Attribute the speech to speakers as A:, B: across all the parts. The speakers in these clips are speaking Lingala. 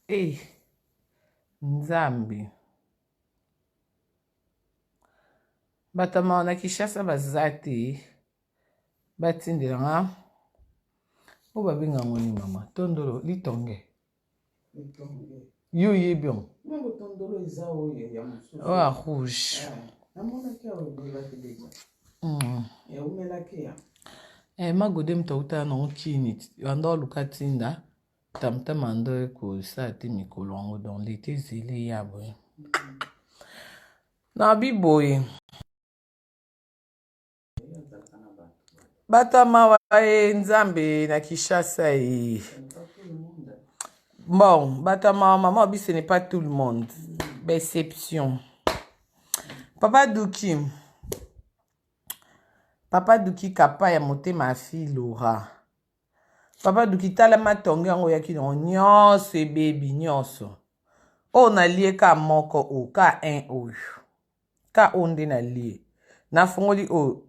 A: Eh, Nzambi. Batama na Kishasa bazati. Batindira nga. Oba binga ngoni mama. Tondolo litonge. Yo yebion.
B: Mambo tondolo izao ya mususu.
A: Oh, rouge.
B: Namona kia webela kideja. Ya umela kia.
A: Magode mtauta na okini. Wando lukatinda. Tamta mando ko sa ti mikolongo don l'été zele ya boy. Na biboy. Batama wa Nzambe na Kishasa e. Bon, Batama maman ce n'est pas tout le monde. Exception. Papa Douki kapa ya motema fille Laura. Papa Douki tala matonge yango ya kino nyonso baby nyonso. O na lie ka moko o ka un o. Ka onde na lie. Na fongoli o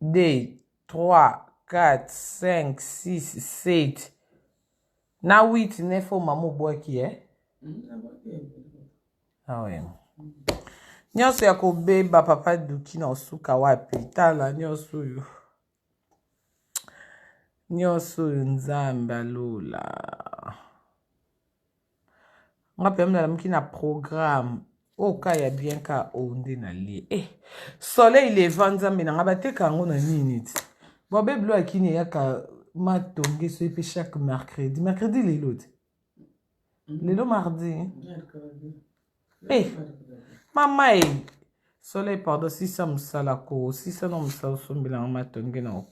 A: 2 3 4 5 6 7 na 8 9 mamu boaki Ah ouais. Nyonso ya kobeba Papa Douki na osuka wapi tala nyonso yo. Nyonso Nzambe alola. Nga pemna la mki na programme. Oka ya bien ka onde na lie. Soleil levant Nzambe na nga bateka ngo na nini ti. Bobe blo akini ya ka matonge so epe chaque mercredi. Mercredi lelo ti. Lelo mardi. Mama Soleil pardon 600 musala ko 600 no musala sombela nga matonge na o.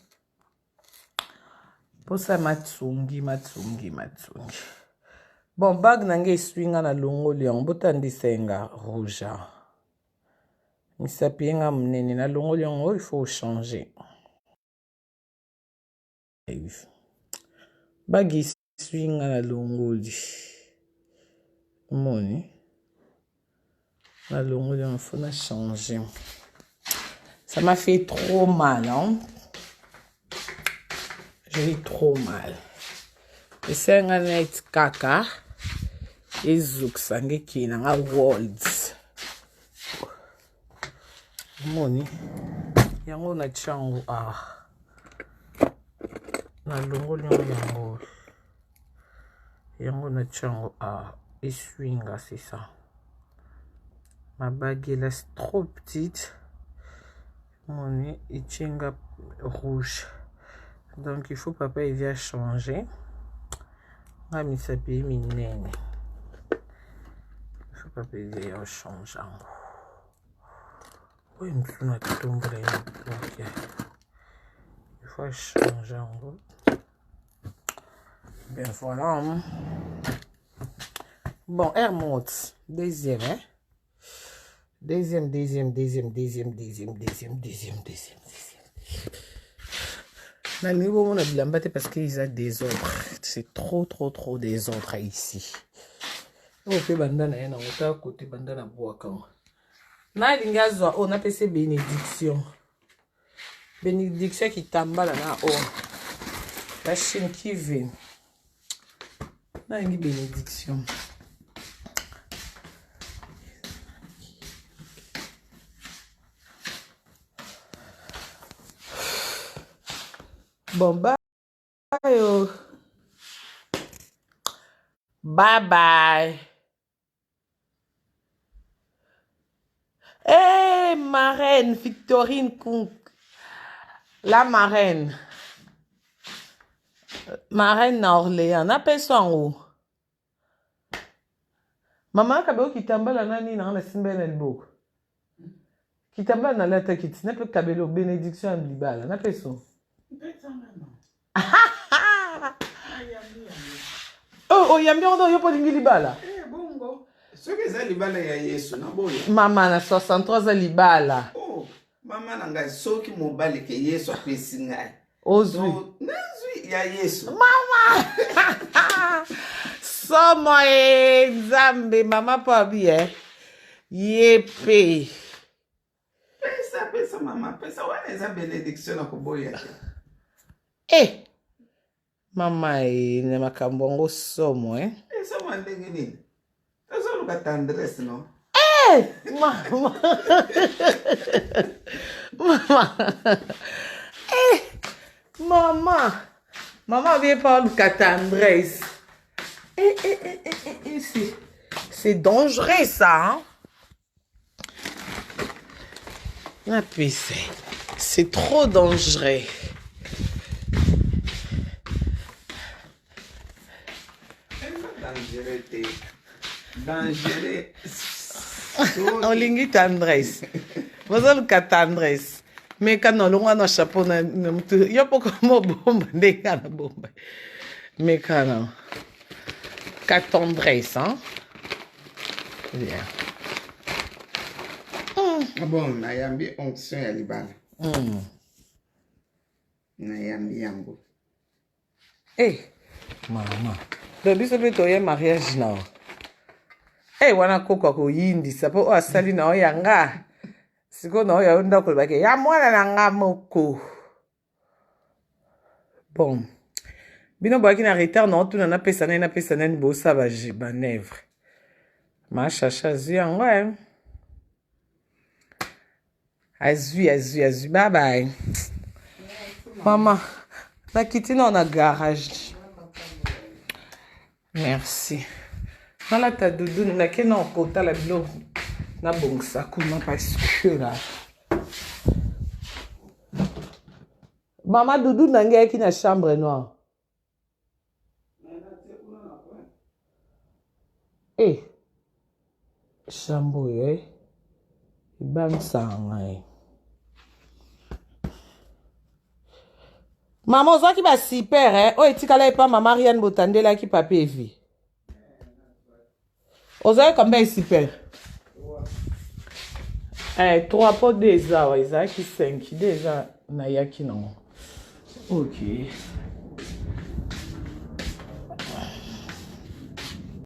A: Posa matsungi. Bon, bag nange swinga na longo lion bota ndisenga rouge. Misapienga mnene na longo lion il faut changer. Bag swinga na longo li. Moni. Na longo lion il faut na changer. Ça m'a fait trop mal, hein. J'ai eu trop mal. Et c'est un net kaka. Et zouk sange ki na nga worlds. Moni. Yango na chango na longo yango. Yango na chango et swinga c'est ça. Ma bague là c'est trop petite. Moni et chinga rouge. Donc il faut papa il vient changer. Ah mais ça paye minene. Il faut papa il vient changer. Oui, il faut changer en gros. Ben voilà. Bon, air monte. Deuxième, hein. Deuxième. Na niveau on a de l'embêter parce qu'il y a des ordres. C'est trop désordre ici. On peut bandana na ota côté bandana boaka. Na lingazwa on a passé bénédiction. Bénédiction qui tambala na o. La chine qui vient. Na une bénédiction. Bon, bye. Bye. Hey, marraine Victorine Kounk. La marraine. Marraine na Orléans. N'appelle ça en haut. Maman, kabeo kitambala nani na simba na liboko. Kitambala na lata kiti. N'appelle kabelo bénédiction à libala. N'appelle ça. Oh, yambi on yo polingi libala.
B: Bongo. Ce que ça libala ya Yesu na boya.
A: Mama na 63 za libala.
B: Oh, mama na ngai soki mobali ke Yesu apesi ngai.
A: Ozwi.
B: Nazwi ya Yesu.
A: Mama. Somo Nzambe mama pa bien. Yepe.
B: Pesa mama, pesa wana eza benediction na koboya.
A: Mama na makambo ngo somo
B: Somo mandengini. Tazo luka tendresse non?
A: Maman. Maman. Maman. Maman vient pas le tendresse. C'est dangereux ça, hein? C'est trop dangereux.
B: Dangereux.
A: Olingi tendresse. Vous avez le tendresse. Mais quand on a un chapeau, il y a pas comme bombe, bombe. Mais quand on a tendresse, hein? Bien.
B: Ah bon, nayambi onction ya libala. Nayambi yango.
A: Maman. Le biso pe to ye mariage na. Wana kokwa ko yindi sapo asali na yanga. Siko na ya onda ko bake. Ya mwana na nga moko. Bon. Bino baki na retard na tuna na pesa na bo sa ba nevre. Ma chacha zu yango. Azui. Bye bye. Maman, la quitte dans le garage. Merci. Voilà ta doudou, n'a qu'un an côté la blo. Na bon ça comment parce que là. Maman doudou n'a qui na chambre noire. Chambre ban sang. Maman, ça qui va super, hein? Oh, et tu n'as pas maman Marianne Botande là qui papier vie. Vous avez combien super? 3 pour 2 ans, ils ont qui 5 déjà, n'a y a qui non. Ok.